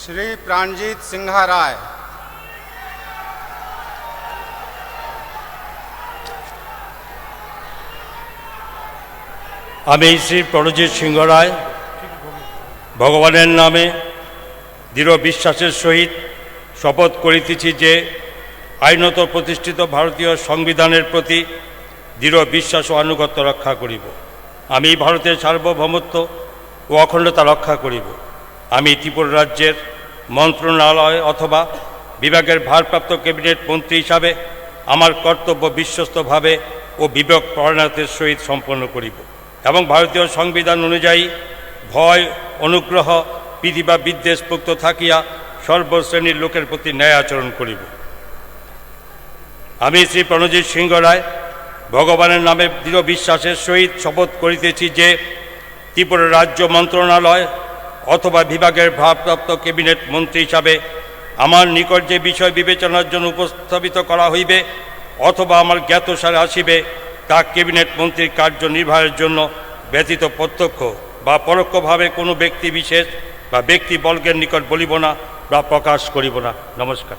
श्री प्राणजीत सिंहा राय। আমি শ্রী প্রণজিৎ সিংহ রায় ভগবানের নামে দৃঢ় বিশ্বাসের সহিত শপথ করিতেছি যে আইনত প্রতিষ্ঠিত ভারতীয় সংবিধানের প্রতি দৃঢ় বিশ্বাস ও আনুগত্য রক্ষা করিব। আমি ভারতের সার্বভৌমত্ব ও অখণ্ডতা রক্ষা করিব। আমি ত্রিপুরা রাজ্যের মন্ত্রণালয় অথবা বিভাগের ভারপ্রাপ্ত ক্যাবিনেট মন্ত্রী হিসাবে আমার কর্তব্য বিশ্বস্তভাবে ও বিবেক পরায়ণতার সহিত সম্পন্ন করিব এবং ভারতীয় সংবিধান অনুযায়ী ভয়, অনুগ্রহ, প্রীতি বা বিদ্বেষ মুক্ত থাকিয়া সর্বশ্রেণীর লোকের প্রতি ন্যায় আচরণ করিব। আমি শ্রী প্রণজিৎ সিংহ রায় ভগবানের নামে দৃঢ় বিশ্বাসের সহিত শপথ করিতেছি যে ত্রিপুরা রাজ্য মন্ত্রণালয় অথবা বিভাগের ভারপ্রাপ্ত ক্যাবিনেট মন্ত্রী হিসাবে আমার নিকট যে বিষয় বিবেচনার জন্য উপস্থাপিত করা হইবে অথবা আমার জ্ঞাতসারে আসিবে তা ক্যাবিনেট মন্ত্রীর কার্যনির্বাহের জন্য ব্যতীত প্রত্যক্ষ বা পরোক্ষভাবে কোনো ব্যক্তি বিশেষ বা ব্যক্তিবর্গের নিকট বলিব না বা প্রকাশ করিব না। নমস্কার।